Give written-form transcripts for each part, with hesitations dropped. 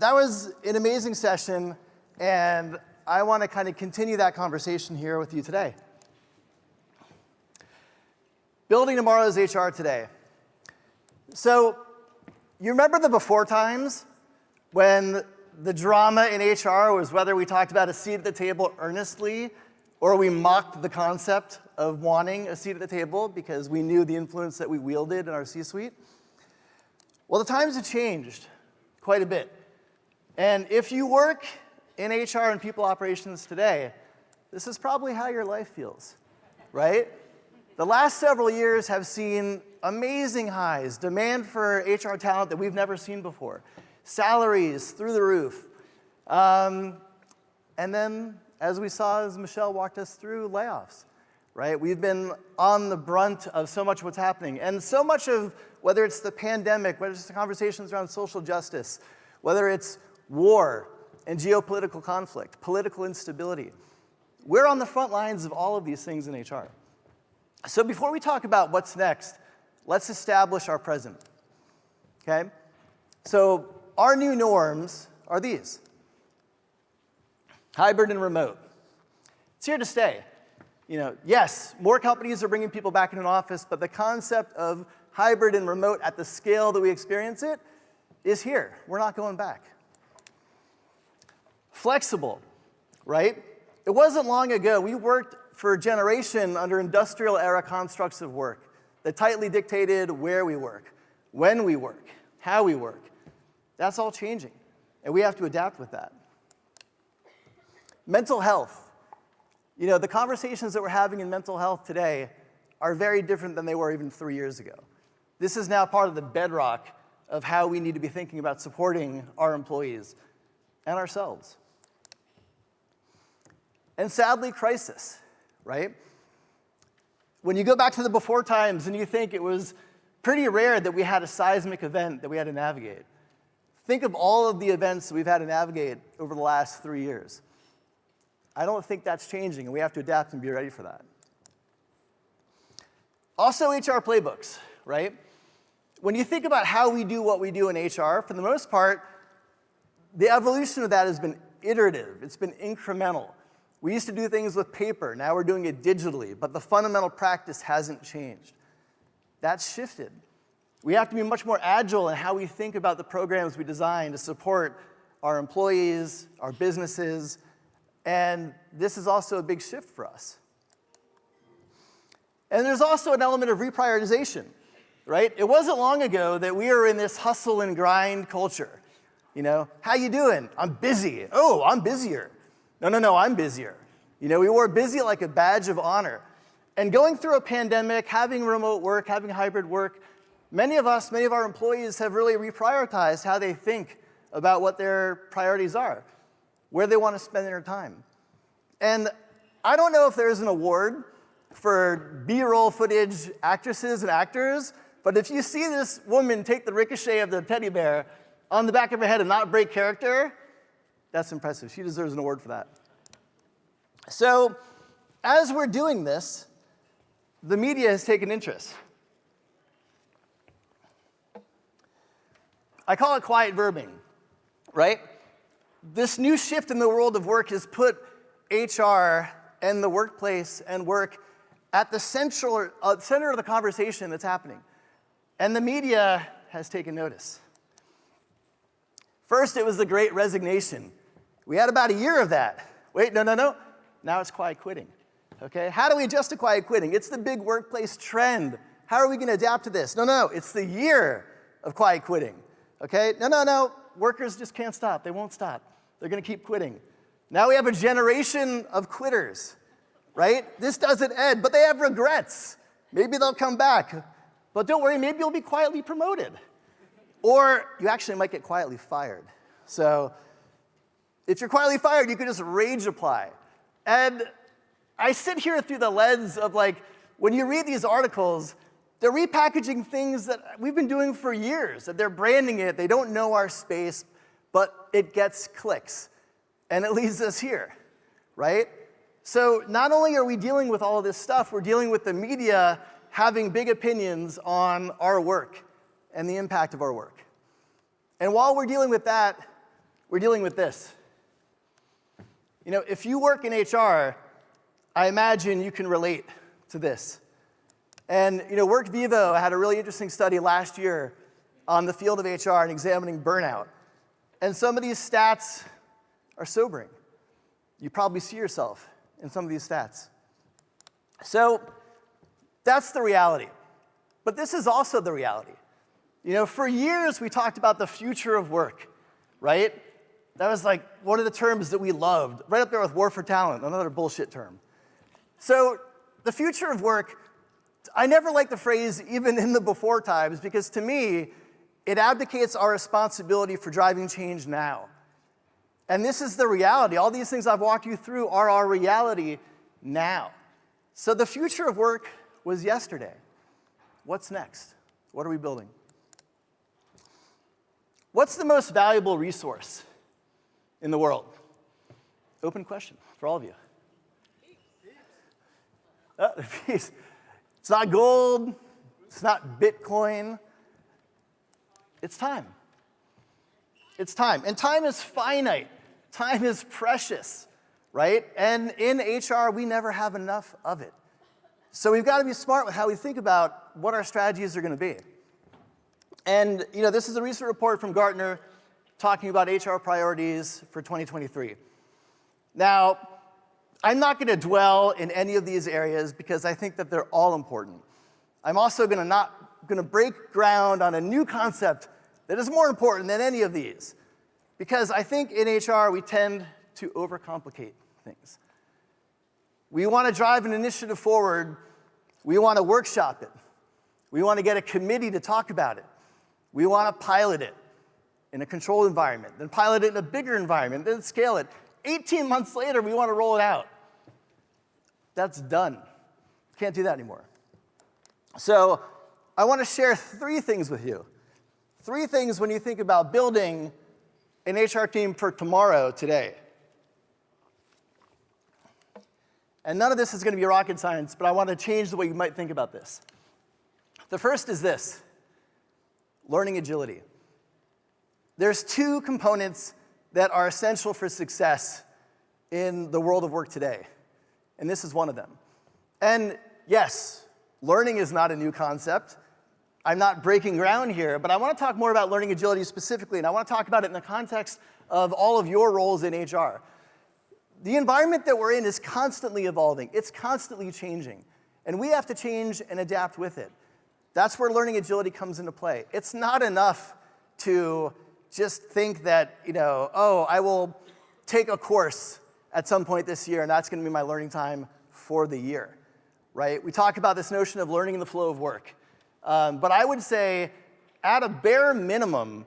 that was an amazing session, and I want to kind of continue that conversation here with you today. Building tomorrow's HR today. So, you remember the before times when the drama in HR was whether we talked about a seat at the table earnestly or we mocked the concept of wanting a seat at the table because we knew the influence that we wielded in our C-suite? Well, the times have changed quite a bit. And if you work in HR and people operations today, this is probably how your life feels, right? The last several years have seen amazing highs, demand for HR talent that we've never seen before, salaries through the roof. And then, as we saw as Michelle walked us through, layoffs, right? We've been on the brunt of so much of what's happening. And so much of, whether it's the pandemic, whether it's the conversations around social justice, whether it's war and geopolitical conflict, political instability, we're on the front lines of all of these things in HR. So before we talk about what's next, let's establish our present, okay? So our new norms are these: hybrid and remote. It's here to stay. You know, yes, more companies are bringing people back in an office, but the concept of hybrid and remote at the scale that we experience it is here. We're not going back. Flexible, right? It wasn't long ago we worked for a generation under industrial era constructs of work that tightly dictated where we work, when we work, how we work. That's all changing, and we have to adapt with that. Mental health. You know, the conversations that we're having in mental health today are very different than they were even 3 years ago. This is now part of the bedrock of how we need to be thinking about supporting our employees and ourselves. And sadly, crisis, right? When you go back to the before times and you think it was pretty rare that we had a seismic event that we had to navigate, think of all of the events that we've had to navigate over the last 3 years. I don't think that's changing, and we have to adapt and be ready for that. Also, HR playbooks, right? When you think about how we do what we do in HR, for the most part, the evolution of that has been iterative. It's been incremental. We used to do things with paper. Now we're doing it digitally, but the fundamental practice hasn't changed. That's shifted. We have to be much more agile in how we think about the programs we design to support our employees, our businesses, and this is also a big shift for us. And there's also an element of reprioritization, right? It wasn't long ago that we were in this hustle and grind culture. You know, how you doing? I'm busy. Oh, I'm busier. No, I'm busier. You know, we wore busy like a badge of honor. And going through a pandemic, having remote work, having hybrid work, many of our employees have really reprioritized how they think about what their priorities are, where they want to spend their time. And I don't know if there's an award for B-roll footage actresses and actors, but if you see this woman take the ricochet of the teddy bear on the back of her head and not break character, that's impressive. She deserves an award for that. So, as we're doing this, the media has taken interest. I call it quiet verbing, right? This new shift in the world of work has put HR and the workplace and work at the center of the conversation that's happening. And the media has taken notice. First, it was the Great Resignation. We had about a year of that. Wait, no. Now it's quiet quitting. Okay? How do we adjust to quiet quitting? It's the big workplace trend. How are we going to adapt to this? No. It's the year of quiet quitting. Okay? No. Workers just can't stop. They won't stop. They're going to keep quitting. Now we have a generation of quitters, right? This doesn't end, but they have regrets. Maybe they'll come back. But don't worry, maybe you'll be quietly promoted. Or you actually might get quietly fired. So if you're quietly fired, you could just rage apply. And I sit here through the lens of, like, when you read these articles, they're repackaging things that we've been doing for years, that they're branding it, they don't know our space, but it gets clicks. And it leads us here, right? So not only are we dealing with all of this stuff, we're dealing with the media having big opinions on our work and the impact of our work. And while we're dealing with that, we're dealing with this. If you work in HR, I imagine you can relate to this. And Work Vivo had a really interesting study last year on the field of HR and examining burnout. And some of these stats are sobering. You probably see yourself in some of these stats. So that's the reality. But this is also the reality. For years we talked about the future of work, right? That was like one of the terms that we loved, right up there with war for talent, another bullshit term. So the future of work, I never liked the phrase even in the before times because to me, it abdicates our responsibility for driving change now. And this is the reality. All these things I've walked you through are our reality now. So the future of work was yesterday. What's next? What are we building? What's the most valuable resource in the world? Open question for all of you. Peace. It's not gold. It's not Bitcoin. It's time. It's time. And time is finite. Time is precious, right? And in HR, we never have enough of it. So we've got to be smart with how we think about what our strategies are going to be. And this is a recent report from Gartner talking about HR priorities for 2023. Now, I'm not going to dwell in any of these areas because I think that they're all important. I'm also going to break ground on a new concept that is more important than any of these. Because I think in HR, we tend to overcomplicate things. We want to drive an initiative forward. We want to workshop it. We want to get a committee to talk about it. We want to pilot it in a controlled environment, then pilot it in a bigger environment, then scale it. 18 months later, we want to roll it out. That's done. Can't do that anymore. So I want to share 3 things with you. 3 things when you think about building an HR team for tomorrow, today. And none of this is going to be rocket science, but I want to change the way you might think about this. The first is this: learning agility. There's 2 components that are essential for success in the world of work today, and this is one of them. And yes, learning is not a new concept. I'm not breaking ground here, but I want to talk more about learning agility specifically, and I want to talk about it in the context of all of your roles in HR. The environment that we're in is constantly evolving. It's constantly changing, and we have to change and adapt with it. That's where learning agility comes into play. It's not enough to just think that, I will take a course at some point this year, and that's going to be my learning time for the year, right? We talk about this notion of learning in the flow of work. But I would say, at a bare minimum,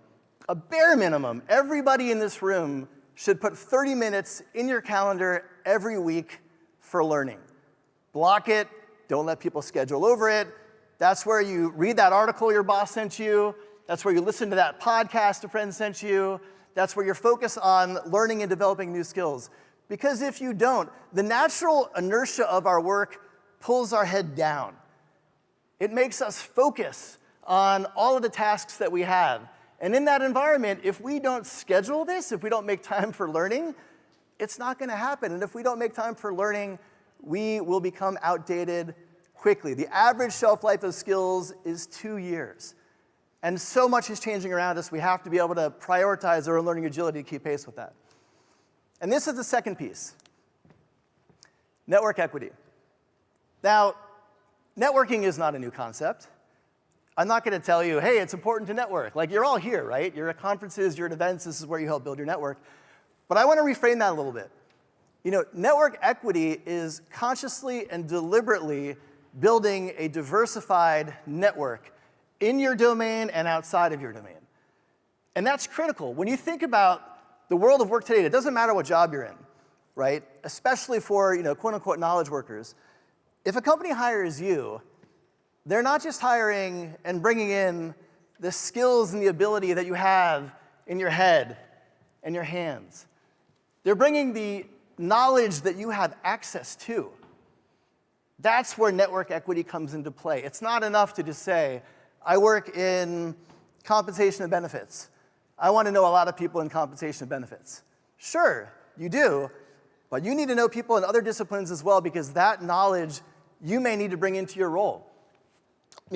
everybody in this room should put 30 minutes in your calendar every week for learning. Block it. Don't let people schedule over it. That's where you read that article your boss sent you. That's where you listen to that podcast a friend sent you. That's where you're focused on learning and developing new skills. Because if you don't, the natural inertia of our work pulls our head down. It makes us focus on all of the tasks that we have. And in that environment, if we don't schedule this, if we don't make time for learning, it's not going to happen. And if we don't make time for learning, we will become outdated quickly. The average shelf life of skills is 2 years. And so much is changing around us, we have to be able to prioritize our own learning agility to keep pace with that. And this is the second piece: network equity. Now, networking is not a new concept. I'm not going to tell you, hey, it's important to network. Like, you're all here, right? You're at conferences, you're at events, this is where you help build your network. But I want to reframe that a little bit. Network equity is consciously and deliberately building a diversified network in your domain and outside of your domain. And that's critical. When you think about the world of work today, it doesn't matter what job you're in, right? Especially for, quote-unquote knowledge workers. If a company hires you, they're not just hiring and bringing in the skills and the ability that you have in your head and your hands. They're bringing the knowledge that you have access to. That's where network equity comes into play. It's not enough to just say, I work in compensation and benefits. I want to know a lot of people in compensation and benefits. Sure, you do, but you need to know people in other disciplines as well, because that knowledge you may need to bring into your role.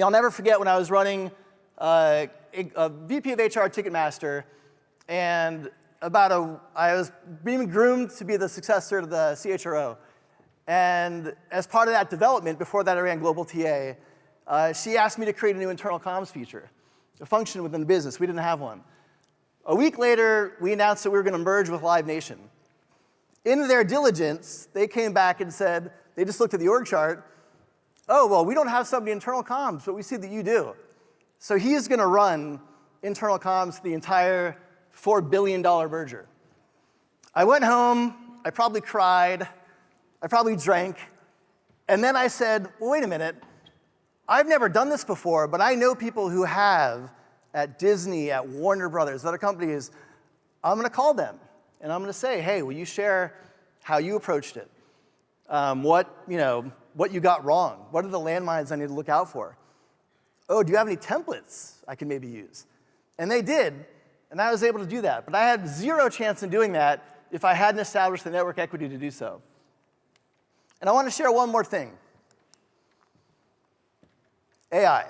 I'll never forget when I was running a VP of HR Ticketmaster, and I was being groomed to be the successor to the CHRO. And as part of that development, before that I ran Global TA, she asked me to create a new internal comms feature, a function within the business. We didn't have one. A week later, we announced that we were going to merge with Live Nation. In their diligence, they came back and said, they just looked at the org chart, oh, well, we don't have somebody in internal comms, but we see that you do. So he's going to run internal comms for the entire $4 billion merger. I went home, I probably cried, I probably drank, and then I said, well, wait a minute, I've never done this before, but I know people who have at Disney, at Warner Brothers, other companies. I'm going to call them, and I'm going to say, hey, will you share how you approached it? What you got wrong? What are the landmines I need to look out for? Oh, do you have any templates I can maybe use? And they did, and I was able to do that. But I had zero chance in doing that if I hadn't established the network equity to do so. And I want to share one more thing. AI.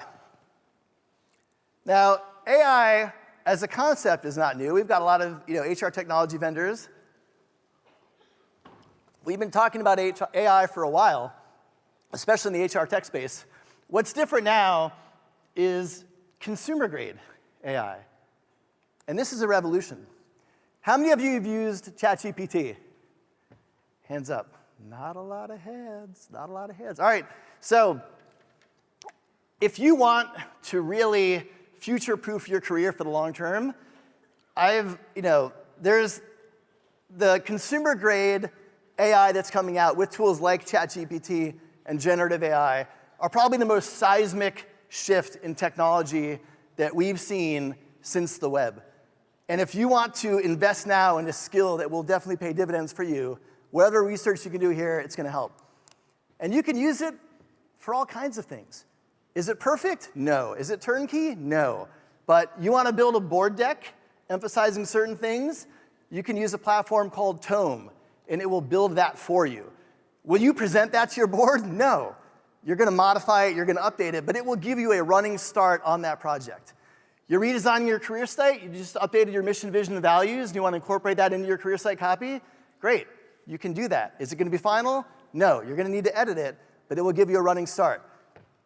Now, AI as a concept is not new. We've got a lot of HR technology vendors. We've been talking about AI for a while, especially in the HR tech space. What's different now is consumer-grade AI. And this is a revolution. How many of you have used ChatGPT? Hands up. Not a lot of heads, not a lot of heads. All right, so if you want to really future-proof your career for the long term, there's the consumer-grade AI that's coming out with tools like ChatGPT and generative AI are probably the most seismic shift in technology that we've seen since the web. And if you want to invest now in a skill that will definitely pay dividends for you, whatever research you can do here, it's going to help. And you can use it for all kinds of things. Is it perfect? No. Is it turnkey? No. But you want to build a board deck emphasizing certain things? You can use a platform called Tome, and it will build that for you. Will you present that to your board? No. You're going to modify it, you're going to update it, but it will give you a running start on that project. You're redesigning your career site, you just updated your mission, vision, and values, and you want to incorporate that into your career site copy? Great, you can do that. Is it going to be final? No, you're going to need to edit it, but it will give you a running start.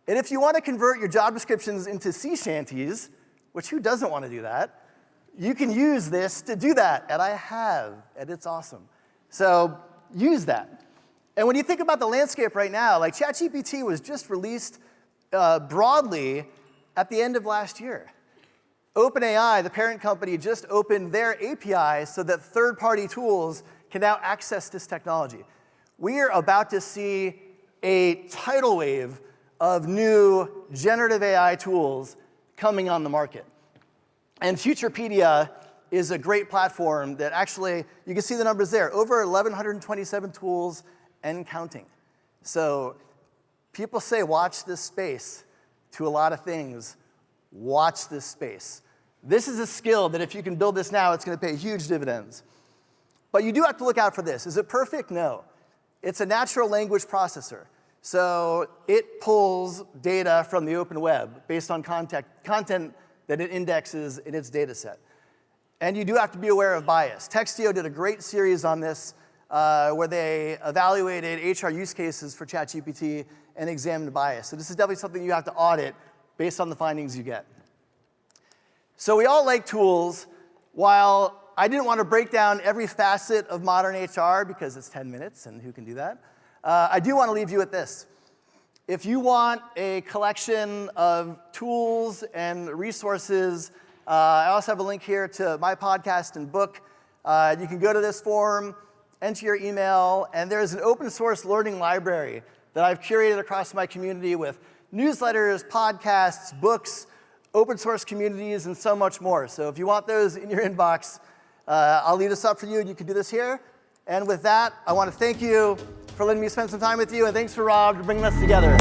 And if you want to convert your job descriptions into sea shanties, which who doesn't want to do that, you can use this to do that, and I have, and it's awesome. So use that. And when you think about the landscape right now, like ChatGPT was just released broadly at the end of last year. OpenAI, the parent company, just opened their API so that third-party tools can now access this technology. We are about to see a tidal wave of new generative AI tools coming on the market. And Futurepedia is a great platform that actually, you can see the numbers there, over 1,127 tools and counting. So people say, watch this space to a lot of things. Watch this space. This is a skill that if you can build this now, it's going to pay huge dividends. But you do have to look out for this. Is it perfect? No. It's a natural language processor. So it pulls data from the open web based on content that it indexes in its data set. And you do have to be aware of bias. Textio did a great series on this where they evaluated HR use cases for ChatGPT and examined bias. So this is definitely something you have to audit based on the findings you get. So we all like tools. While I didn't want to break down every facet of modern HR because it's 10 minutes and who can do that, I do want to leave you with this. If you want a collection of tools and resources, I also have a link here to my podcast and book. You can go to this form, enter your email, and there's an open source learning library that I've curated across my community with newsletters, podcasts, books, open source communities, and so much more. So if you want those in your inbox, I'll leave this up for you, and you can do this here. And with that, I want to thank you for letting me spend some time with you, and thanks for Rob for bringing us together.